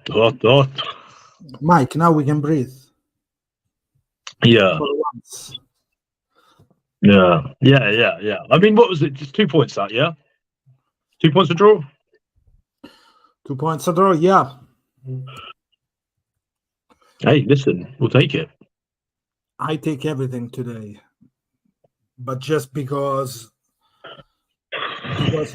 Hot. Mike, now we can breathe. Yeah. For once. Yeah. I mean, what was it? Just 2 points that, yeah? 2 points to draw? 2 points a draw, yeah. Hey, listen, we'll take it. I take everything today. But just because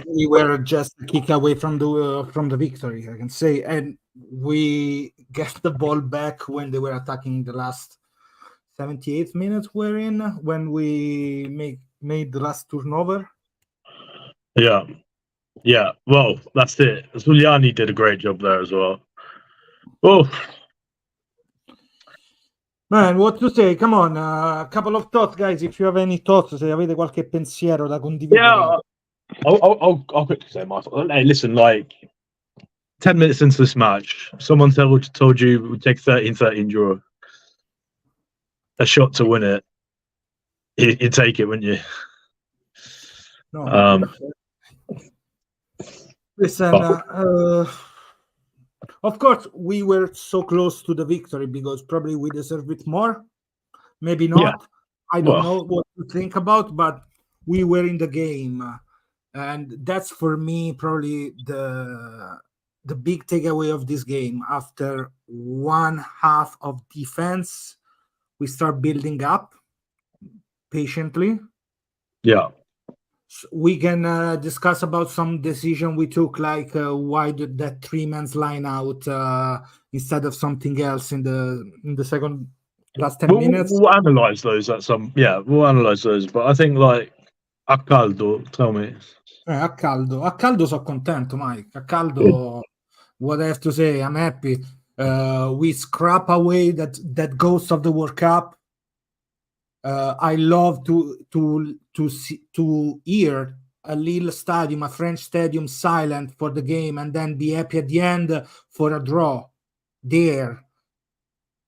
we were just a kick away from the victory, I can say, and we get the ball back when they were attacking the last 78 minutes we're in, when we made the last turnover. Yeah. Well, that's it. Zuliani did a great job there as well. Oh, man, what to say? Come on, a couple of thoughts, guys. If you have any thoughts, se avete qualche pensiero da condividere. yeah. I'll quickly say my thoughts. Hey, listen, like 10 minutes into this match, someone told you we'd take 13-13 draw. A shot to win it. You'd take it, wouldn't you? No. Listen, of course, we were so close to the victory because probably we deserve it more. Maybe not. Yeah. I don't know what to think about, but we were in the game. And that's, for me, probably the big takeaway of this game. After one half of defense, we start building up patiently. Yeah. We can discuss about some decision we took, like why did that 3-man's line out instead of something else in the second last 10 minutes. We'll analyze those at some. Yeah, we'll analyze those. But I think like a caldo, tell me. A caldo so contento, Mike. A caldo, what I have to say, I'm happy. We scrap away that ghost of the World Cup. I love to hear a little stadium, a French stadium, silent for the game, and then be happy at the end for a draw. There.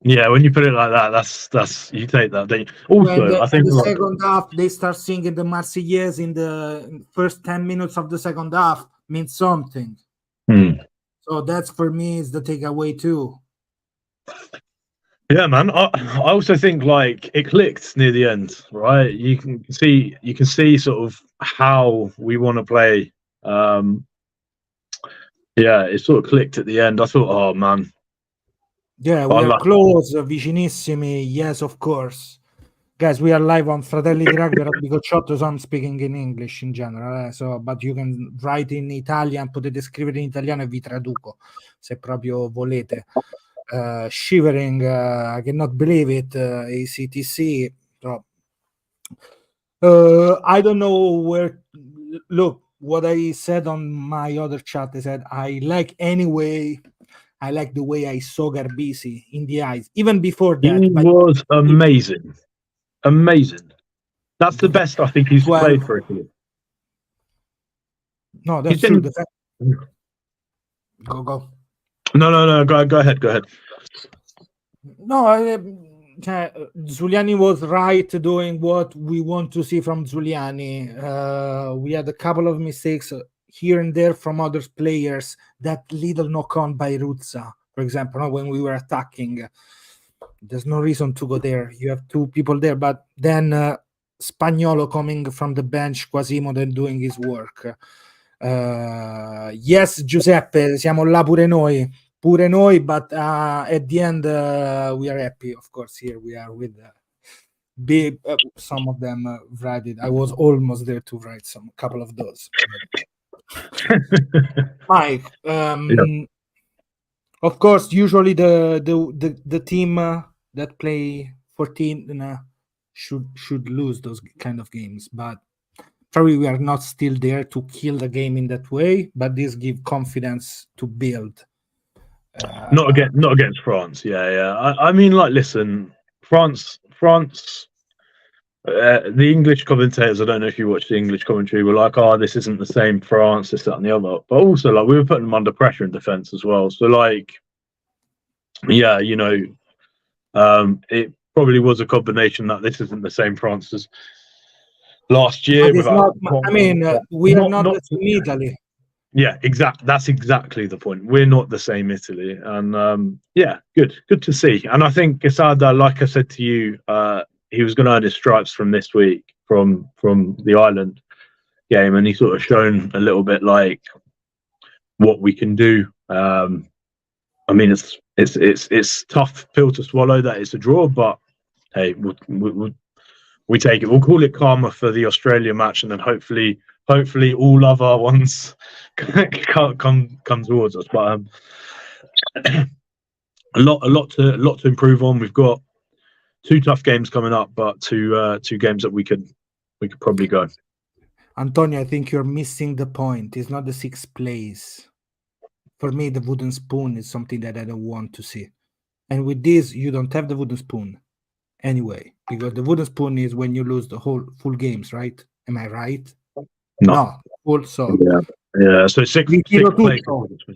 Yeah, when you put it like that, that's you take that. Don't you? Also, I think in the second half they start singing the Marseillaise in the first 10 minutes of the second half means something. So that's, for me, is the takeaway too. Yeah, man. I also think like it clicked near the end, right? You can see sort of how we want to play. Yeah, it sort of clicked at the end. I thought, oh man. Yeah, we are close, vicinissimi. Yes, of course. Guys, we are live on Fratelli di Rugby Bicocciotto, so I'm speaking in English in general. But you can write in Italian, potete scrivere in italiano e vi traduco, se proprio volete. Shivering, I cannot believe it, ACTC. So, I don't know where. Look, what I said on my other chat, I said I like the way I saw Garbisi in the eyes, even before that. He was amazing. Amazing. That's the best I think he's played for a team. No, that's true. Go. No. Go ahead. No, Zuliani was right doing what we want to see from Zuliani. We had a couple of mistakes here and there from other players. That little knock-on by Ruzza, for example, when we were attacking. There's no reason to go there. You have two people there, but then Spagnuolo coming from the bench, Quasimodo doing his work. Yes, Giuseppe, siamo là pure noi, but at the end we are happy. Of course, here we are with some of them write it. I was almost there to write a couple of those. Mike, of course, usually the team that play 14 should lose those kind of games, but probably we are not still there to kill the game in that way. But this gives confidence to build. Not against France. Yeah. I mean, like, listen, France. The English commentators, I don't know if you watched the English commentary, were like, "Oh, this isn't the same France, this, that, and the other." But also, like, we were putting them under pressure in defence as well. So, like, yeah, it probably was a combination that this isn't the same France as last year. We are not in Italy. Yeah, that's exactly the point. We're not the same Italy, and yeah, good to see. And I think Quesada, like I said to you, he was going to earn his stripes from this week from the Ireland game, and he's sort of shown a little bit like what we can do. I mean, it's tough pill to swallow that it's a draw, but hey, we take it. We'll call it karma for the Australia match, and then hopefully all other ones come towards us. But a lot to improve on. We've got 2 tough games coming up, but two games that we could probably go. Antonio, I think you're missing the point. It's not the 6th place. For me, the wooden spoon is something that I don't want to see. And with this, you don't have the wooden spoon anyway, because the wooden spoon is when you lose the full games, right? Am I right? No. Also, yeah. So 6th place.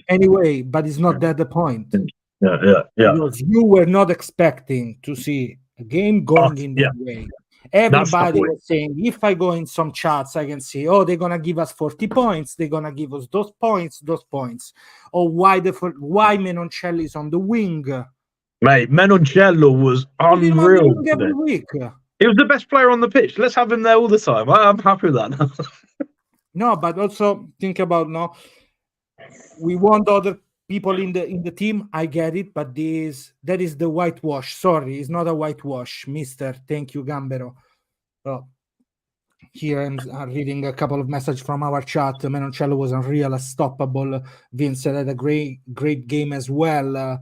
Anyway, but it's not that the point. Yeah. Because you were not expecting to see a game going in that way. Everybody was saying, if I go in some chats, I can see, they're gonna give us 40 points, they're gonna give us those points, or why Menoncello is on the wing. Mate, Menoncello was unreal every week. He was the best player on the pitch. Let's have him there all the time. I'm happy with that. No, but also think about we want other people in the team. I get it, but that is the whitewash. Sorry, it's not a whitewash, Mister. Thank you, Gambero. Here I'm reading a couple of messages from our chat. Menoncello was unreal, unstoppable. Vincent had a great game as well.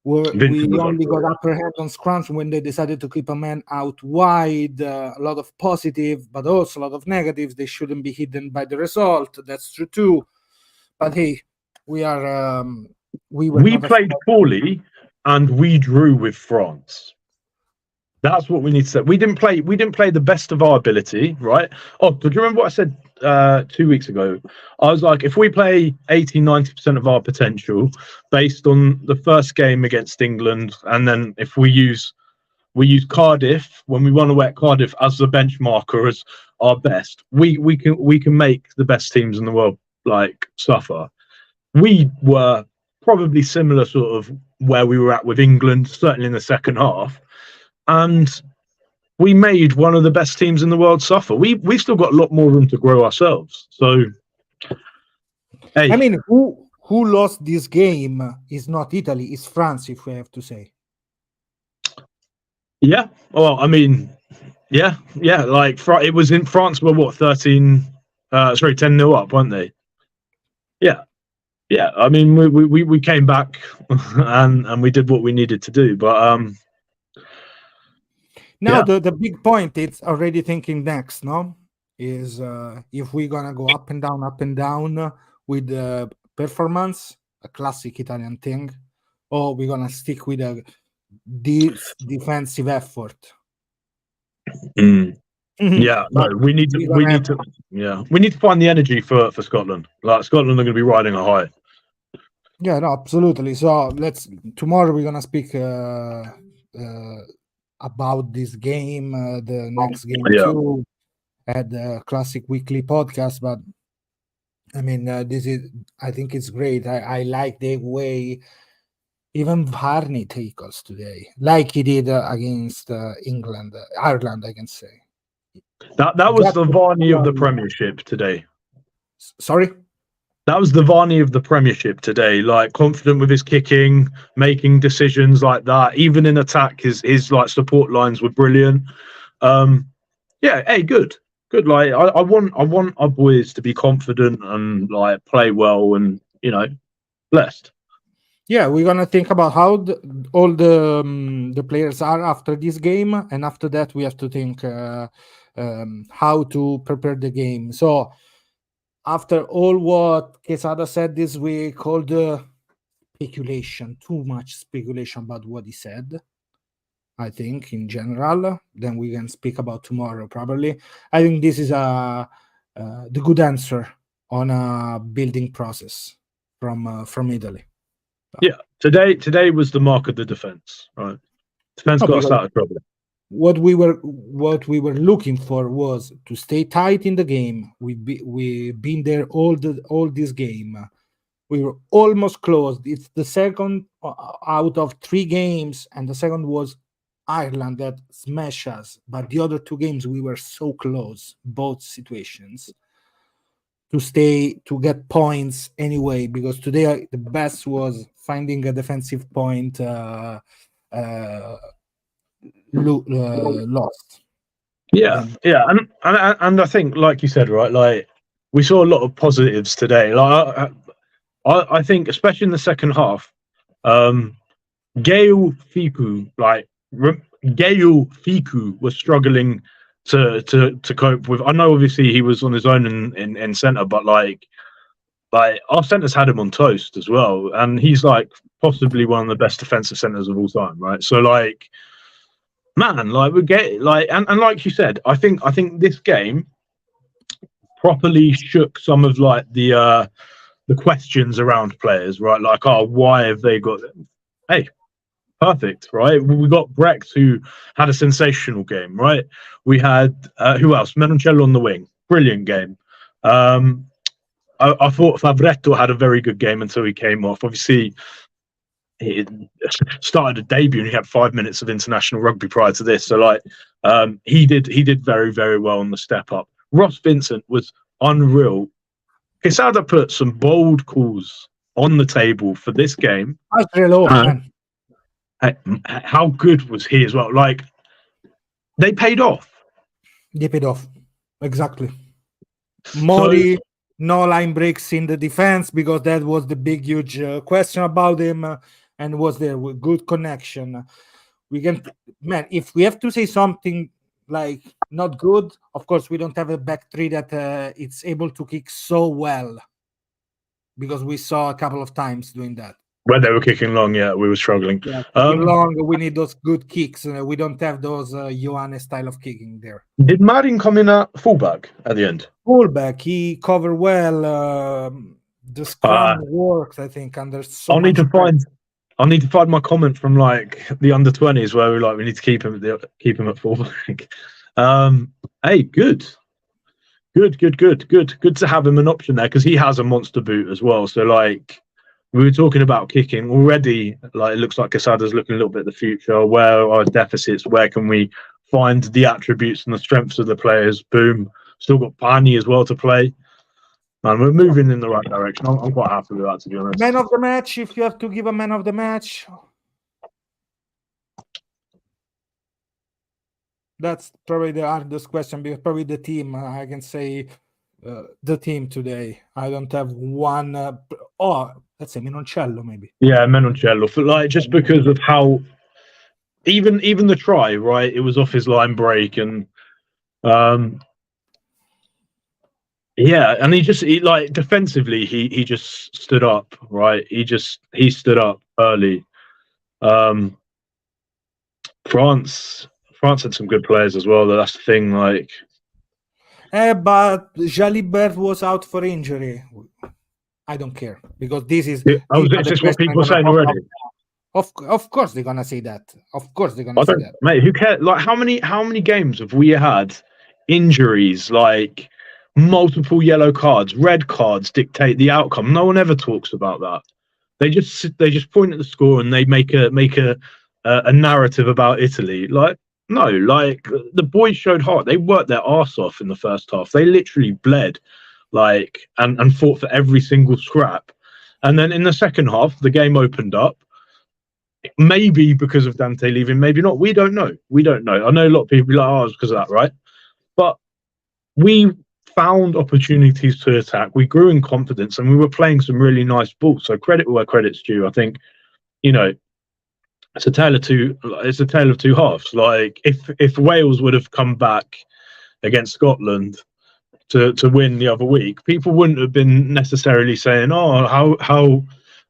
We only got upper hand on scrums when they decided to keep a man out wide. A lot of positive, but also a lot of negatives. They shouldn't be hidden by the result. That's true too. But hey, we played poorly and we drew with France. That's what we need to say. We didn't play the best of our ability, right? Oh, do you remember what I said 2 weeks ago? I was like, if we play 80-90% of our potential based on the first game against England, and then if we use Cardiff when we run away at Cardiff as the benchmarker as our best, we can make the best teams in the world like suffer. We were probably similar sort of where we were at with England, certainly in the second half. And we made one of the best teams in the world suffer. We still got a lot more room to grow ourselves. So, hey. I mean, who lost this game is not Italy, it's France, if we have to say. Yeah. Well, I mean, yeah. Like it was in France. Were what 10-0 up, weren't they? Yeah. I mean, we came back and we did what we needed to do, but now the big point, it's already thinking next, no? Is if we're gonna go up and down with the performance, a classic Italian thing, or we're gonna stick with a defensive effort. Yeah, no, we need to find the energy for Scotland. Like Scotland are going to be riding a high. Yeah, no, absolutely. So tomorrow we're gonna speak about this game, the next game too, at the classic weekly podcast. But I mean, I think it's great. I like the way even Varney tackles today, like he did against Ireland, I can say. That was the Varney of the Premiership today. Sorry? That was the Varney of the Premiership today. Like confident with his kicking, making decisions like that. Even in attack, his like support lines were brilliant. Good. Like I want our boys to be confident and like play well and blessed. Yeah, we're gonna think about how all the players are after this game, and after that we have to think how to prepare the game. So after all what Quesada said this week, all the speculation, too much speculation about what he said, I think in general, then we can speak about tomorrow probably. I think this is the good answer on a building process from Italy. Yeah, today was the mark of the defense, right? Defense got us out of trouble. what we were looking for was to stay tight in the game. We've been there all this game. We were almost close. It's the second out of 3 games, and the second was Ireland that smashed us. But the other 2 games we were so close, both situations, to get points anyway. Because today the best was finding a defensive point. Lost. Yeah, and I think, like you said, right, like we saw a lot of positives today. Like I think, especially in the second half, Gael Fiku was struggling to cope with. I know obviously he was on his own in centre, but like our centre's had him on toast as well, and he's like possibly one of the best defensive centres of all time, right? So like, man, like we get like, and like you said, I think this game properly shook some of like the questions around players, right? Like, oh, why have they got? Hey, perfect, right? We got Brex, who had a sensational game, right? We had who else? Menoncello on the wing, brilliant game. I thought Favretto had a very good game until he came off. Obviously, he started a debut and he had 5 minutes of international rugby prior to this. So like, he did very, very well on the step up. Ross Vincent was unreal. Quesada put some bold calls on the table for this game. How good was he as well? Like, they paid off. They paid off. Exactly. Mori, no line breaks in the defense, because that was the big, huge question about him, and was there with good connection. We can, man, if we have to say something like not good, of course, we don't have a back three that it's able to kick so well, because we saw a couple of times doing that. When they were kicking long, yeah, we were struggling. Yeah, long, we need those good kicks. We don't have those Ioane style of kicking there. Did Marin come in at fullback at the end? Fullback, he covered well. The scrum works, I think. Under I'll need to find my comment from like the under-20s where we like we need to keep him at fullback. Hey, good to have him an option there, because he has a monster boot as well. So like, we were talking about kicking already. Like, it looks like Quesada's looking a little bit at the future. Where are our deficits? Where can we find the attributes and the strengths of the players? Boom. Still got Pani as well to play. Man, we're moving in the right direction. I'm quite happy with that, to be honest. Man of the match, if you have to give a man of the match. That's probably the hardest question, because probably the team, I can say the team today. I don't have one. Let's say Menoncello, maybe. Yeah, Menoncello. For like, just because of how even the try, right? It was off his line break, and yeah, and he like defensively, he just stood up, right? He stood up early. France had some good players as well. That's the thing, like. But Jalibert was out for injury. I don't care, because this is. Is this what people are saying already? Of course they're gonna say that. Of course they're gonna say that. Mate, who cares? Like, how many games have we had injuries, like multiple yellow cards, red cards dictate the outcome? No one ever talks about that. They just point at the score and they make a narrative about Italy. Like, no, like, the boys showed heart. They worked their arse off in the first half. They literally bled, like, and fought for every single scrap. And then in the second half, the game opened up. Maybe because of Dante leaving, maybe not. We don't know. I know a lot of people be like, oh, it's because of that, right? But we found opportunities to attack. We grew in confidence, and we were playing some really nice ball. So credit where credit's due. I think, it's a tale of two halves. Like, if Wales would have come back against Scotland to win the other week, people wouldn't have been necessarily saying, oh, how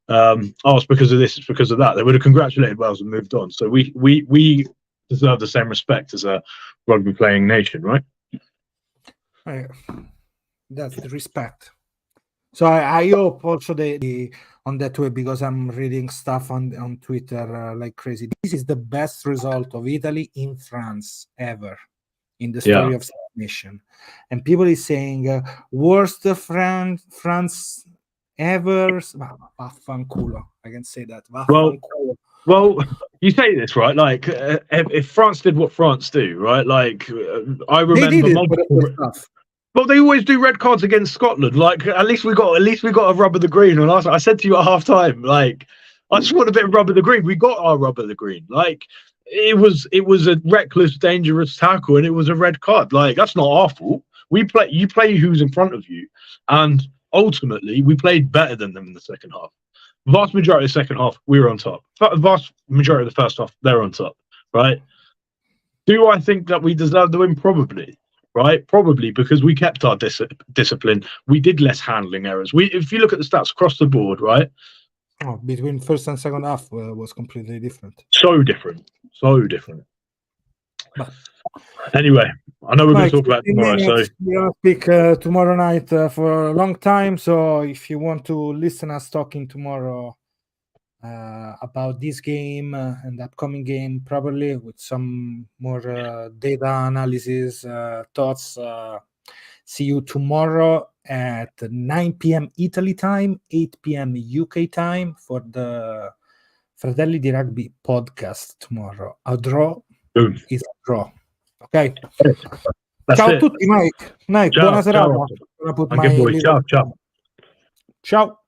it's because of this, it's because of that. They would have congratulated Wales and moved on. So we deserve the same respect as a rugby playing nation, right? That's the respect. So I hope also the on that way, because I'm reading stuff on Twitter like crazy. This is the best result of Italy in France ever in the story of nation, and people is saying worst France ever. Vaffanculo. I can say that. Vaffanculo. Well, you say this, right? Like, if France did what France do, right? Like, I remember multiple. Well, they always do red cards against Scotland. Like, at least we got a rub of the green. And I said to you at half time, like, I just want a bit of rub of the green. We got our rub of the green. Like, it was a reckless, dangerous tackle, and it was a red card. Like, that's not our fault. You play who's in front of you, and ultimately we played better than them in the second half. Vast majority of the second half, we were on top. Vast majority of the first half, they're on top, right? Do I think that we deserve the win? Probably, right? Probably, because we kept our discipline. We did less handling errors. If you look at the stats across the board, right? Oh, between first and second half was completely different. So different. But anyway, I know we're going to talk about tomorrow. So we're going to speak tomorrow night for a long time. So if you want to listen us talking tomorrow about this game and upcoming game, probably with some more data analysis, thoughts, see you tomorrow at 9 p.m. Italy time, 8 p.m. UK time for the Fratelli di Rugby podcast tomorrow. A draw is a draw. Ok. Ciao a tutti, Mike. Ciao, buona serata. Ciao. Ciao.